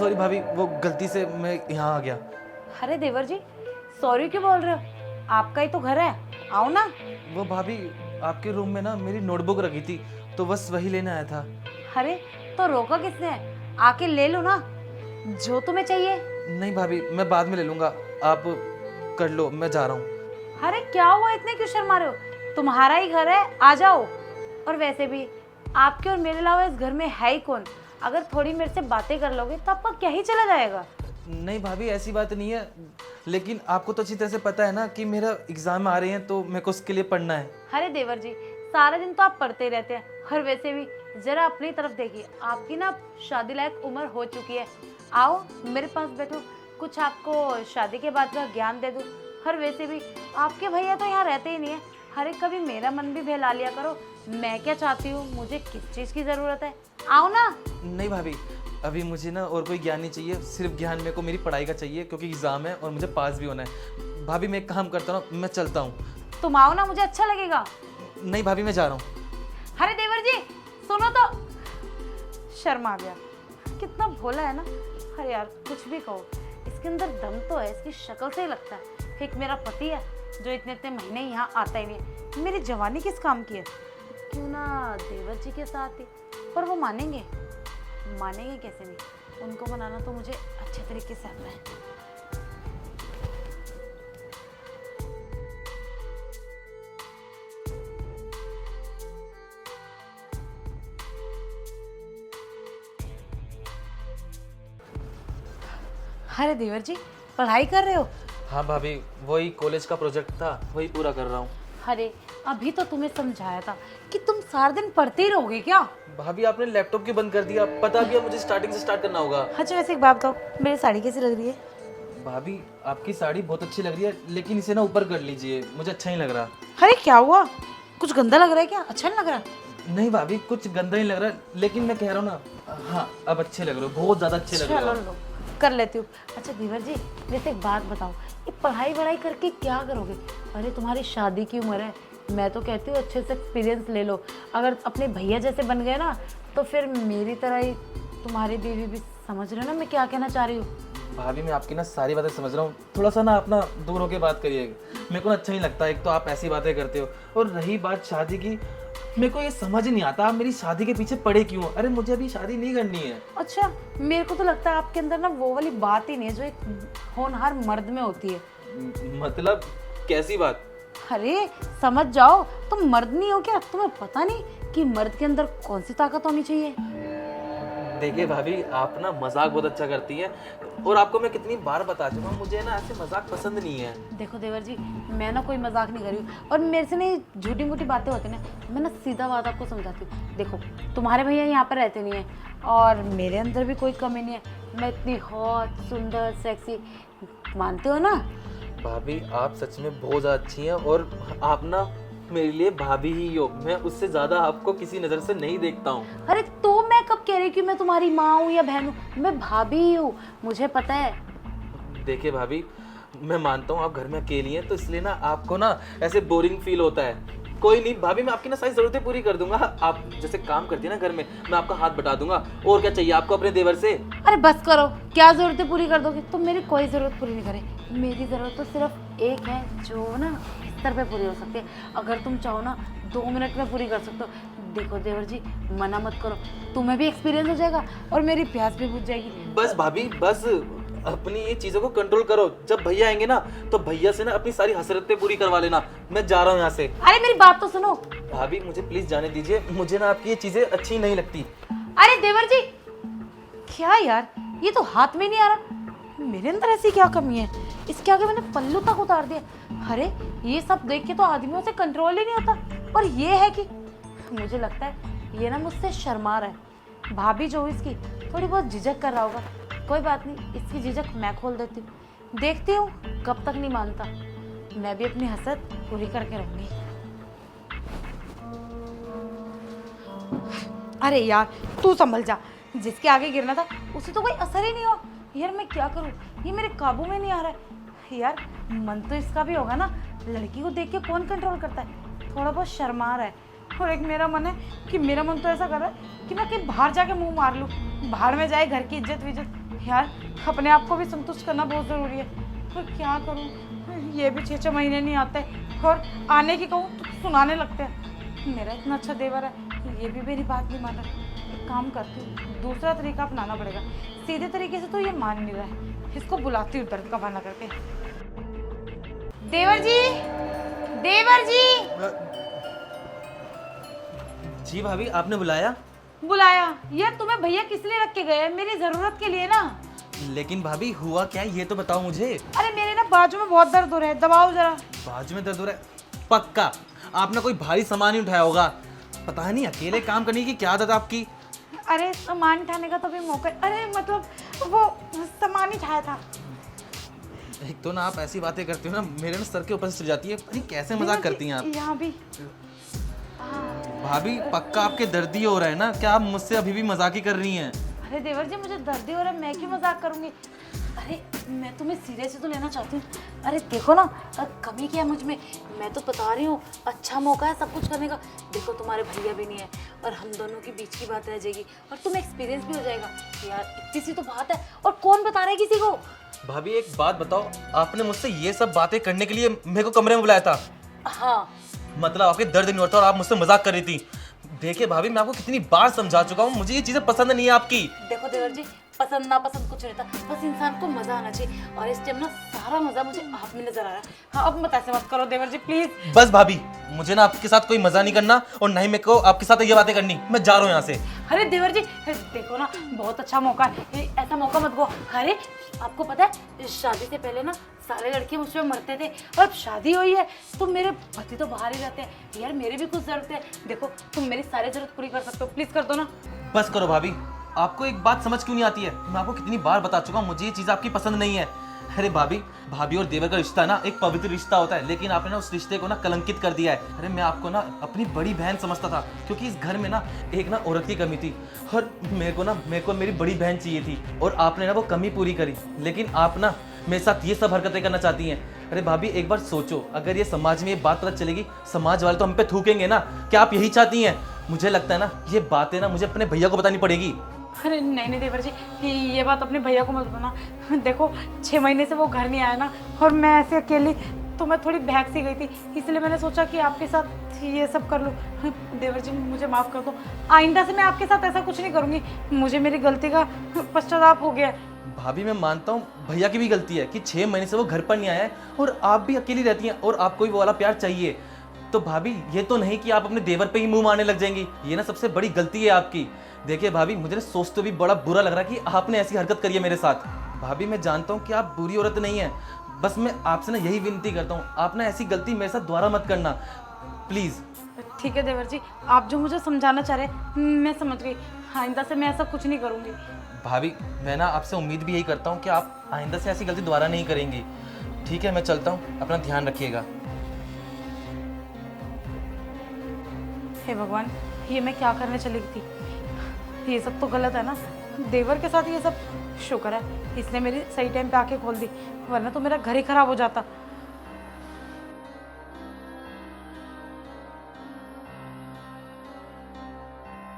Sorry भाभी, वो गलती से मैं यहाँ आ गया। अरे देवर जी, सॉरी क्यों बोल रहे हो? आपका ही तो घर है, आओ ना। वो भाभी, आपके रूम में ना मेरी नोटबुक रखी थी, तो बस वही लेने आया था। अरे तो रोका किसने? आके ले लो ना जो तुम्हें चाहिए। नहीं भाभी, मैं बाद में ले लूँगा, आप कर लो, मैं जा रहा हूँ। अरे क्या हुआ, इतने क्यों शर्मा रहे हो? तुम्हारा ही घर है, आ जाओ। और वैसे भी आपके और मेरे अलावा इस घर में है ही कौन? अगर थोड़ी मेरे से बातें कर लोगे तो आपका क्या ही चला जाएगा। नहीं भाभी, ऐसी बात नहीं है, लेकिन आपको तो अच्छी तरह से पता है ना कि मेरा एग्ज़ाम आ रहे हैं, तो मेरे को उसके लिए पढ़ना है। अरे देवर जी, सारा दिन तो आप पढ़ते ही रहते हैं। और वैसे भी जरा अपनी तरफ देखिए, आपकी ना शादी लायक उम्र हो चुकी है। आओ मेरे पास बैठो, कुछ आपको शादी के बाद का ज्ञान दे दूँ। और वैसे भी आपके भैया तो यहाँ रहते ही नहीं है। अरे कभी मेरा मन भी बहला लिया करो, मैं क्या चाहती हूँ, मुझे किस चीज़ की ज़रूरत है। आओ ना। नहीं भाभी, अभी मुझे ना और कोई ज्ञान नहीं चाहिए, सिर्फ ज्ञान मेरे को मेरी पढ़ाई का चाहिए, क्योंकि एग्ज़ाम है और मुझे पास भी होना है। भाभी मैं एक काम करता हूँ, मैं चलता हूँ। तुम आओ ना, मुझे अच्छा लगेगा। नहीं भाभी, मैं जा रहा हूँ। अरे देवर जी सुनो तो। शर्म आ गया, कितना भोला है ना। अरे यार कुछ भी कहो, इसके अंदर दम तो है, इसकी शक्ल से ही लगता है। एक मेरा पति है जो इतने इतने महीने यहाँ आता ही नहीं है। मेरी जवानी किस काम की है? क्यों ना देवर जी के साथ ही। पर वो मानेंगे कैसे नहीं? उनको मनाना तो मुझे अच्छे तरीके से आता है। अरे देवर जी, पढ़ाई कर रहे हो? हाँ भाभी, वही कॉलेज का प्रोजेक्ट था, वही पूरा कर रहा हूँ। अरे अभी तो तुम्हें समझाया था कि तुम सारा दिन पढ़ते ही रहोगे क्या? भाभी आपने लैपटॉप क्यों बंद कर दिया? पता भी है मुझे स्टार्टिंग से स्टार्ट करना होगा। अच्छा वैसे एक बात बताओ, मेरी साड़ी कैसी लग रही है? भाभी आपकी साड़ी बहुत अच्छी लग रही है, लेकिन इसे ना ऊपर कर लीजिए, मुझे अच्छा नहीं लग रहा। अरे क्या हुआ, कुछ गंदा लग रहा है क्या? अच्छा नहीं लग रहा? नहीं भाभी, कुछ गंदा नहीं लग रहा, लेकिन मैं कह रहा हूँ ना, हाँ अब अच्छे लग रहे हो, बहुत ज़्यादा अच्छे लग रहे चलो हो। लो, कर लेती हूँ। अच्छा देवर जी, वैसे एक बात बताओ, ये पढ़ाई वढ़ाई करके क्या करोगे? अरे तुम्हारी शादी की उम्र है, मैं तो कहती हूँ अच्छे से एक्सपीरियंस ले लो। अगर अपने भैया जैसे बन गए ना, तो फिर मेरी तरह ही तुम्हारी बीवी भी। समझ रहे हो ना मैं क्या कहना चाह रही हूँ? भाभी मैं आपकी ना सारी बातें समझ रहा हूँ, थोड़ा सा ना अपना दूर होकर बात करिए, मेरे को ना अच्छा नहीं लगता। एक तो आप ऐसी बातें करते हो, और रही बात शादी की, मेरे को ये समझ नहीं आता आप मेरी शादी के पीछे पड़े क्यों? अरे मुझे अभी शादी नहीं करनी है। अच्छा, मेरे को तो लगता है आपके अंदर ना वो वाली बात ही नहीं है जो एक होनहार मर्द में होती है। मतलब कैसी बात? अरे समझ जाओ, तुम मर्द नहीं हो क्या? तुम्हें पता नहीं कि मर्द के अंदर कौन सी ताकत होनी चाहिए? देखिए भाभी, आप ना मजाक बहुत अच्छा करती हैं, और आपको मैं कितनी बार बता चुका हूँ, मुझे ना ऐसे मजाक पसंद नहीं है। देखो देवर जी, मैं ना कोई मजाक नहीं कर रही हूँ, और मेरे से नहीं झूठी मूठी बातें होती ना, मैं ना सीधा बात आपको समझाती हूँ। देखो तुम्हारे भैया यहाँ पर रहते नहीं हैं, और मेरे अंदर भी कोई कमी नहीं है। मैं इतनी हॉट, सुंदर, सेक्सी, मानते हो ना? भाभी आप सच में बहुत ज़्यादा अच्छी हैं, और आप ना मेरे लिए भाभी ही हो, मैं उससे ज़्यादा आपको किसी नज़र से नहीं देखता हूँ। अरे तो मैं कब कह रही कि मैं तुम्हारी माँ हूँ या बहन हूँ? मैं भाभी ही हूँ, मुझे पता है। देखिए भाभी, मैं मानता हूँ आप घर में अकेली हैं, तो इसलिए ना आपको ना ऐसे बोरिंग फील होता है। कोई नहीं भाभी, मैं आपकी ना सारी ज़रूरतें पूरी कर दूंगा। आप जैसे काम करती है ना घर में, मैं आपका हाथ बटा दूंगा। और क्या चाहिए आपको अपने देवर से? अरे बस करो, क्या जरूरतें पूरी कर दोगे? तुम मेरी कोई ज़रूरत पूरी नहीं करे। मेरी ज़रूरत तो सिर्फ एक है, जो ना स्तर पे पूरी हो सकती है। अगर तुम चाहो ना 2 मिनट में पूरी कर सकते हो। देखो देवर जी, मना मत करो, तुम्हें भी एक्सपीरियंस हो जाएगा और मेरी प्यास भी बुझ जाएगी। बस भाभी बस, अपनी ये चीज़ों को कंट्रोल करो। जब भैया आएंगे ना, तो भैया से ना अपनी सारी हसरतें पूरी करवा लेना। मैं जा रहा हूँ यहाँ से। अरे मेरी बात तो सुनो। भाभी मुझे प्लीज जाने दीजिए, मुझे ना आपकी ये चीजें अच्छी नहीं लगती। अरे देवर जी, क्या यार, ये तो हाथ में नहीं आ रहा। मेरे अंदर ऐसी क्या कमी है, इसके आगे मैंने पल्लू तक उतार दिया। अरे ये सब देख के तो आदमियों से कंट्रोल ही नहीं होता, पर ये है कि मुझे लगता है ये ना मुझसे शर्मा रहा है। भाभी जो इसकी थोड़ी बहुत झिझक कर रहा होगा। कोई बात नहीं, इसकी झिझक मैं खोल देती हूँ, देखती हूँ कब तक नहीं मानता। मैं भी अपनी हसरत पूरी करके रहूंगी। अरे यार तू संभल जा, जिसके आगे गिरना था उसे तो कोई असर ही नहीं हुआ। यार मैं क्या करूँ, ये मेरे काबू में नहीं आ रहा है। यार मन तो इसका भी होगा ना, लड़की को देख के कौन कंट्रोल करता है। थोड़ा बहुत शर्मा रहा है, और एक मेरा मन है कि मेरा मन तो ऐसा कर रहा है कि मैं कहीं बाहर जाके मुंह मार लूँ, बाहर में जाए घर की इज्जत विज्जत। यार अपने आप को भी संतुष्ट करना बहुत ज़रूरी है, पर क्या करूँ, ये भी 6-6 महीने नहीं आते और आने की कहूँ तो सुनाने लगते हैं। मेरा इतना अच्छा देवर है, ये भी मेरी बात नहीं मान रहा। एक काम करती हूँ, दूसरा तरीका अपनाना पड़ेगा। सीधे तरीके से तो ये मान नहीं रहा है, इसको बुलाती हूँ दर्द का बहाना करके। देवर जी, देवर जी। जी भाभी, आपने बुलाया? बुलाया? यार तुम्हें भैया किस लिए रख के गए हैं? मेरी जरूरत के लिए ना। लेकिन भाभी हुआ क्या है ये तो बताओ मुझे। अरे मेरे ना बाजू में बहुत दर्द हो रहा है, दबाओ जरा। बाजू में दर्द हो रहा है? पक्का आपने कोई भारी सामान ही उठाया होगा। पता नहीं अकेले काम करने की क्या आदत है आपकी। अरे सामान उठाने का तो भी मौका, अरे मतलब वो सामान ही उठाया था। एक तो ना आप ऐसी बातें करती हो ना, मेरे ना सर के ऊपर से चढ़ जाती है। अरे कैसे मजाक करती हैं आप। यहाँ भी। भाभी पक्का आपके दर्द ही हो रहा है ना, क्या आप मुझसे अभी भी मजाक ही कर रही हैं? अरे देवर जी मुझे दर्द ही हो रहा है, मैं क्यों मजाक करूंगी। अरे मैं तुम्हें सीरियस तो लेना चाहती हूँ। अरे देखो ना, कमी क्या है मुझ में, मैं तो बता रही हूँ, अच्छा मौका है सब कुछ करने का। देखो तुम्हारे भैया भी नहीं है और हम दोनों के बीच की बात रह जाएगी और तुम्हें एक्सपीरियंस भी हो जाएगा। यार इतनी सी तो बात है, और कौन बता रहा है किसी को। भाभी एक बात बताओ, आपने मुझसे ये सब बातें करने के लिए मेरे को कमरे में बुलाया था? हाँ। मतलब आपके दर्द नहीं होता और आप मुझसे मजाक कर रही थी। देखिए भाभी, मैं आपको कितनी बार समझा चुका हूँ, मुझे ये चीजें पसंद नहीं है आपकी। देखो देवर जी, पसंद ना पसंद कुछ नहीं था, बस इंसान को मजा आना चाहिए, और इस टाइम ना सारा मजा मुझे आप में नजर आ रहा है। हाँ अब मत ऐसे मत करो देवर जी प्लीज। बस भाभी, मुझे ना आपके साथ कोई मजा नहीं करना और ना ही मेरे को आपके साथ ये बातें करनी। मैं जा रहा हूँ यहाँ से। अरे देवर जी देखो ना, बहुत अच्छा मौका है, ऐसा मौका मत गो। अरे आपको पता है शादी से पहले ना सारे लड़के मुझ पे मरते थे, और अब शादी हुई है तो मेरे पति तो बाहर ही रहते हैं। यार मेरी भी कुछ जरूरत है, देखो तुम मेरी सारी जरूरत पूरी कर सकते हो, प्लीज कर दो ना। बस करो भाभी, आपको एक बात समझ क्यों नहीं आती है? मैं आपको कितनी बार बता चुका हूँ, मुझे ये चीज़ आपकी पसंद नहीं है। अरे भाभी और देवर का रिश्ता ना एक पवित्र रिश्ता होता है, लेकिन आपने ना उस रिश्ते को ना कलंकित कर दिया है। अरे मैं आपको ना अपनी बड़ी बहन समझता था, क्योंकि इस घर में ना एक ना औरत की कमी थी और मेरे को मेरी बड़ी बहन चाहिए थी, और आपने ना वो कमी पूरी करी। लेकिन आप ना मेरे साथ ये सब हरकतें करना चाहती हैं। अरे भाभी एक बार सोचो, अगर ये समाज में ये बात पता चलेगी, समाज वाले तो हम पे थूकेंगे ना। क्या आप यही चाहती हैं? मुझे लगता है ना ये बातें ना मुझे अपने भैया को बतानी पड़ेगी। अरे नहीं देवर जी, ये बात अपने भैया को मत बताना। देखो 6 महीने से वो घर नहीं आया ना, और मैं ऐसे अकेली, तो मैं थोड़ी बहक सी गई थी, इसलिए मैंने सोचा कि आपके साथ ये सब कर लूँ। देवर जी मुझे माफ़ कर दो, आइंदा से मैं आपके साथ ऐसा कुछ नहीं करूँगी। मुझे मेरी गलती का पश्चाताप हो गया है। भाभी मैं मानता हूँ भैया की भी गलती है कि 6 महीने से वो घर पर नहीं आया है, और आप भी अकेली रहती हैं और आपको भी वो वाला प्यार चाहिए। तो भाभी ये तो नहीं कि आप अपने देवर पे ही मुंह मारने लग जाएंगी, ये ना सबसे बड़ी गलती है आपकी। देखिए भाभी, मुझे ना सोचते भी बड़ा बुरा लग रहा है कि आपने ऐसी हरकत करी है मेरे साथ। भाभी मैं जानता हूँ कि आप बुरी औरत नहीं है, बस मैं आपसे ना यही विनती करता हूँ, आप ना ऐसी गलती मेरे साथ दोबारा मत करना प्लीज़। ठीक है देवर जी, आप जो मुझे समझाना चाह रहे हैं मैं समझ गई, आइंदा से मैं ऐसा कुछ नहीं करूँगी। भाभी मैं ना आपसे उम्मीद भी यही करता हूँ कि आप आइंदा से ऐसी गलती दोबारा नहीं करेंगी। ठीक है मैं चलता हूँ, अपना ध्यान रखिएगा। हे भगवान, ये मैं क्या करने चली थी? ये सब तो गलत है ना, देवर के साथ ये सब। शुक्र है इसने मेरी सही टाइम पे आके खोल दी, वरना तो मेरा घर ही खराब हो जाता।